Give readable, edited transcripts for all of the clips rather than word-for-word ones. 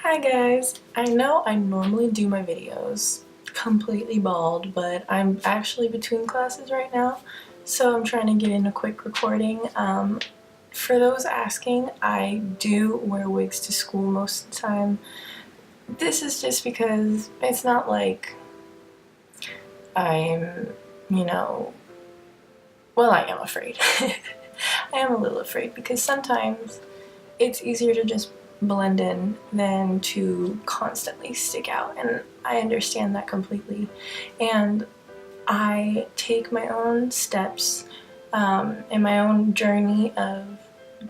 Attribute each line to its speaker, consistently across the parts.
Speaker 1: Hi guys! I know I normally do my videos completely bald, but I'm actually between classes right now, so I'm trying to get in a quick recording. For those asking, I do wear wigs to school most of the time. This is just because it's not like I'm, you know, well, I am afraid. I am a little afraid because sometimes it's easier to just blend in than to constantly stick out, and I understand that completely. And I take my own steps in my own journey of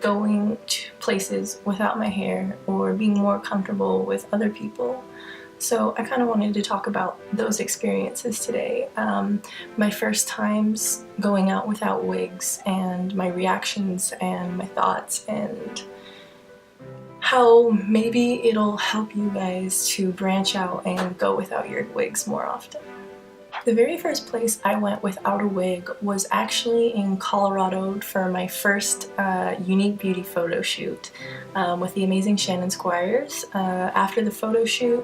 Speaker 1: going to places without my hair or being more comfortable with other people. So I kind of wanted to talk about those experiences today. My first times going out without wigs and my reactions and my thoughts, and how maybe it'll help you guys to branch out and go without your wigs more often. The very first place I went without a wig was actually in Colorado for my first Unique Beauty photo shoot with the amazing Shannon Squires. After the photo shoot,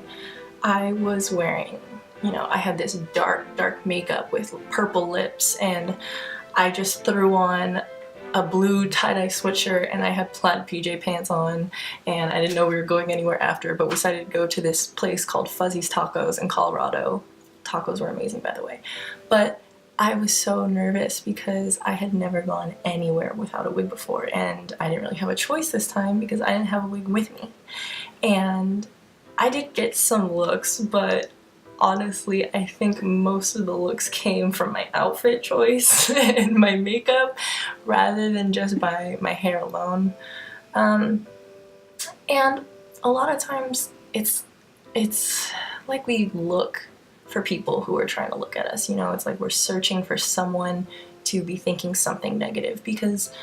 Speaker 1: I was wearing, I had this dark makeup with purple lips, and I just threw on a blue tie-dye sweatshirt and I had plaid PJ pants on, and I didn't know we were going anywhere after, but we decided to go to this place called Fuzzy's Tacos in Colorado. Tacos were amazing, by the way. But I was so nervous because I had never gone anywhere without a wig before, and I didn't really have a choice this time because I didn't have a wig with me. And I did get some looks, but honestly, I think most of the looks came from my outfit choice and my makeup rather than just by my hair alone. And a lot of times it's like we look for people who are trying to look at us, it's like we're searching for someone to be thinking something negative, because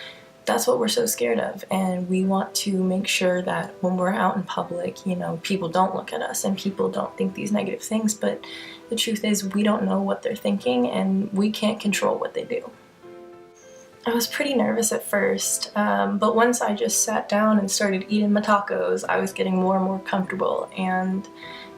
Speaker 1: that's what we're so scared of, and we want to make sure that when we're out in public, people don't look at us and people don't think these negative things. But the truth is, we don't know what they're thinking and we can't control what they do. I was pretty nervous at first, but once I just sat down and started eating my tacos, I was getting more and more comfortable, and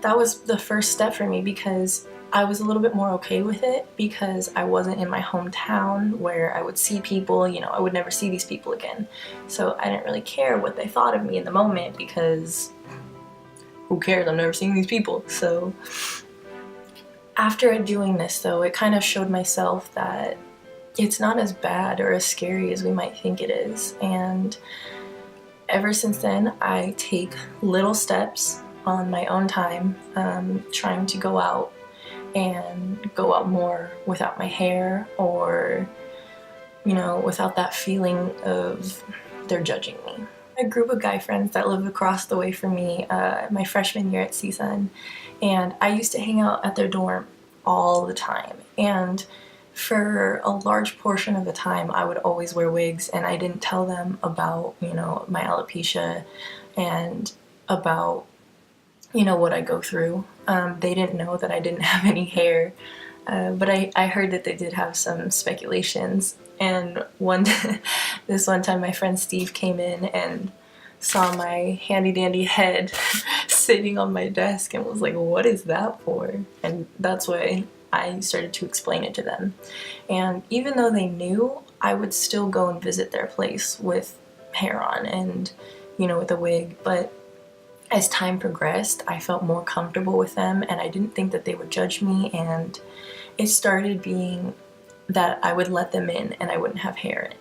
Speaker 1: that was the first step for me because I was a little bit more okay with it because I wasn't in my hometown where I would see people, I would never see these people again. So I didn't really care what they thought of me in the moment because who cares, I'm never seeing these people. So after doing this though, it kind of showed myself that it's not as bad or as scary as we might think it is. And ever since then, I take little steps on my own time, trying to go out and go out more without my hair, or without that feeling of they're judging me. A group of guy friends that live across the way from me my freshman year at CSUN, and I used to hang out at their dorm all the time, and for a large portion of the time I would always wear wigs, and I didn't tell them about my alopecia and about what I go through. They didn't know that I didn't have any hair, but I heard that they did have some speculations. And this one time my friend Steve came in and saw my handy dandy head sitting on my desk and was like, "What is that for?" And that's why I started to explain it to them. And even though they knew, I would still go and visit their place with hair on and with a wig. But as time progressed, I felt more comfortable with them, and I didn't think that they would judge me, and it started being that I would let them in and I wouldn't have hair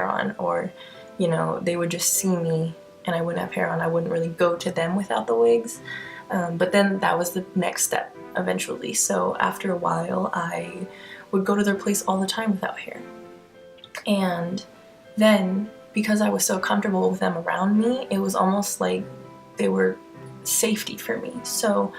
Speaker 1: on, or they would just see me and I wouldn't have hair on. I wouldn't really go to them without the wigs, but then that was the next step eventually. So after a while, I would go to their place all the time without hair, and then because I was so comfortable with them around me, it was almost like they were safety for me. So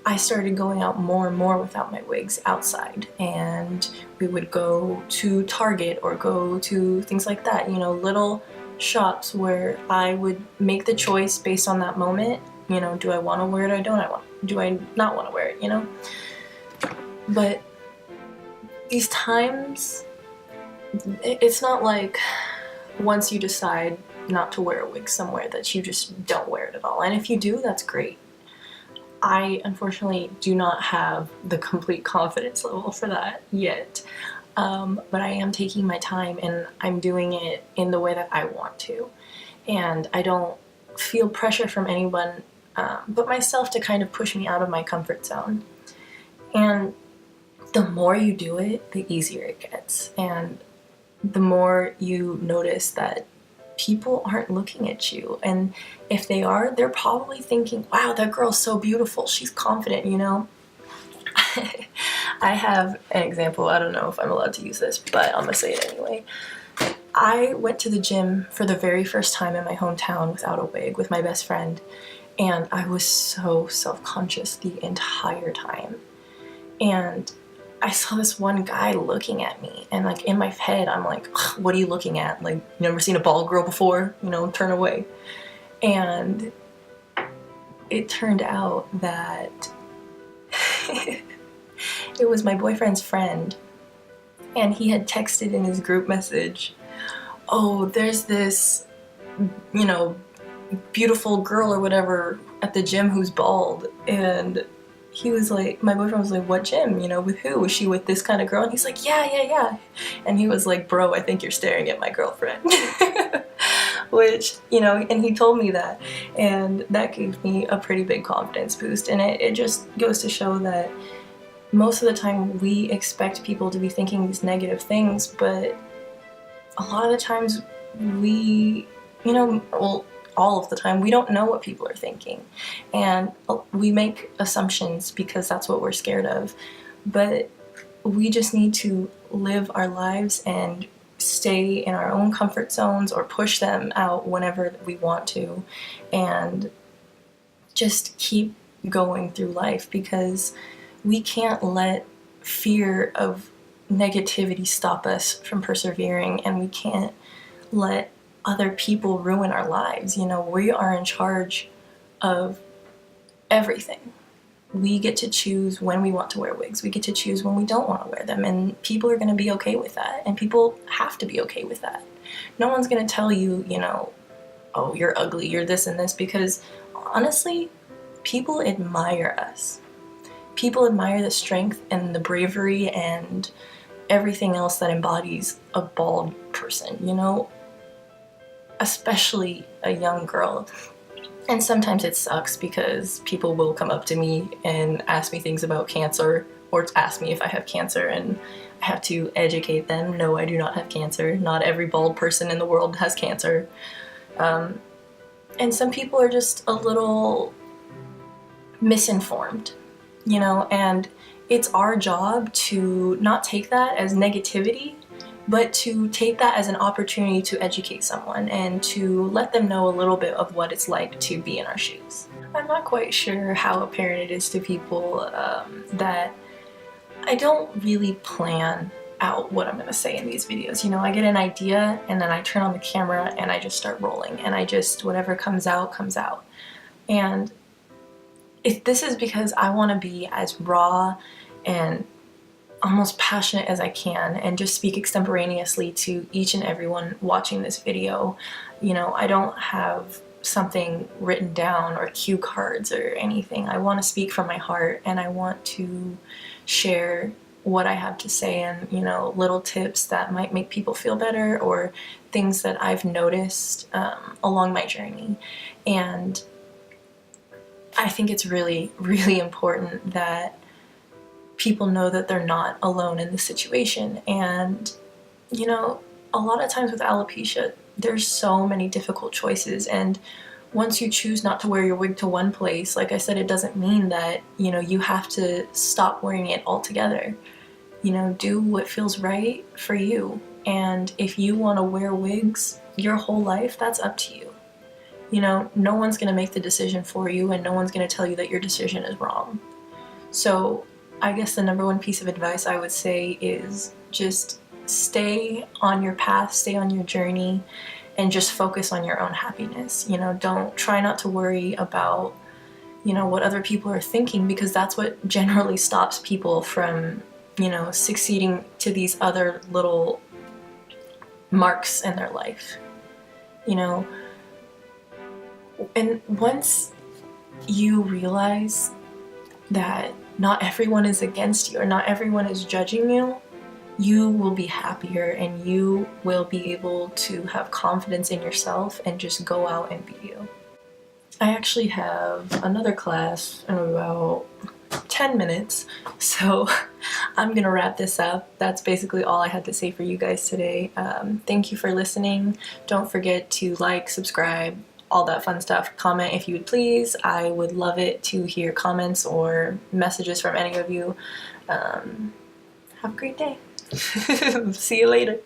Speaker 1: I started going out more and more without my wigs outside, and we would go to Target or go to things like that, little shops where I would make the choice based on that moment. Do I want to wear it or do I not want to wear it, But these times, it's not like once you decide not to wear a wig somewhere that you just don't wear it at all. And if you do, that's great. I unfortunately do not have the complete confidence level for that yet. But I am taking my time and I'm doing it in the way that I want to. And I don't feel pressure from anyone but myself to kind of push me out of my comfort zone. And the more you do it, the easier it gets. And the more you notice that people aren't looking at you. And if they are, they're probably thinking, wow, that girl's so beautiful. She's confident, you know? I have an example. I don't know if I'm allowed to use this, but I'm gonna say it anyway. I went to the gym for the very first time in my hometown without a wig with my best friend, and I was so self-conscious the entire time. And I saw this one guy looking at me, and like in my head, I'm like, what are you looking at? Like, you never seen a bald girl before? You know, turn away. And it turned out that it was my boyfriend's friend, and he had texted in his group message, oh, there's this, you know, beautiful girl or whatever at the gym who's bald. And he was like, my boyfriend was like, what gym? You know, with who? Was she with this kind of girl? And he's like, yeah. And he was like, bro, I think you're staring at my girlfriend. Which, you know, and he told me that. And that gave me a pretty big confidence boost. And it just goes to show that most of the time we expect people to be thinking these negative things, but a lot of the times we, you know, well, all of the time, we don't know what people are thinking. And we make assumptions because that's what we're scared of. But we just need to live our lives and stay in our own comfort zones or push them out whenever we want to. And just keep going through life, because we can't let fear of negativity stop us from persevering, and we can't let other people ruin our lives. You know, we are in charge of everything. We get to choose when we want to wear wigs. We get to choose when we don't want to wear them, and people are going to be okay with that, and people have to be okay with that. No one's going to tell you, you know, oh, you're ugly, you're this and this, because honestly, people admire us. People admire the strength and the bravery and everything else that embodies a bald person, you know, especially a young girl. And sometimes it sucks because people will come up to me and ask me things about cancer, or ask me if I have cancer, and I have to educate them. No, I do not have cancer. Not every bald person in the world has cancer. And some people are just a little misinformed, you know, and it's our job to not take that as negativity, but to take that as an opportunity to educate someone and to let them know a little bit of what it's like to be in our shoes. I'm not quite sure how apparent it is to people that I don't really plan out what I'm going to say in these videos. You know, I get an idea and then I turn on the camera and I just start rolling, and I just, whatever comes out, comes out. And this is because I want to be as raw and almost passionate as I can, and just speak extemporaneously to each and everyone watching this video. You know, I don't have something written down or cue cards or anything. I want to speak from my heart, and I want to share what I have to say, and, you know, little tips that might make people feel better, or things that I've noticed along my journey. And I think it's really, really important that people know that they're not alone in the situation. And, you know, a lot of times with alopecia, there's so many difficult choices, and once you choose not to wear your wig to one place, like I said, it doesn't mean that, you know, you have to stop wearing it altogether. You know, do what feels right for you. And if you want to wear wigs your whole life, that's up to you. You know, no one's going to make the decision for you, and no one's going to tell you that your decision is wrong. So I guess the number one piece of advice I would say is just stay on your path, stay on your journey, and just focus on your own happiness. You know, don't try not to worry about, you know, what other people are thinking, because that's what generally stops people from, you know, succeeding to these other little marks in their life. You know, and once you realize that not everyone is against you or not everyone is judging you, you will be happier and you will be able to have confidence in yourself and just go out and be you. I actually have another class in about 10 minutes, so I'm gonna wrap this up. That's basically all I had to say for you guys today. Thank you for listening. Don't forget to like, subscribe, all that fun stuff. Comment if you would please. I would love it to hear comments or messages from any of you. Have a great day. See you later.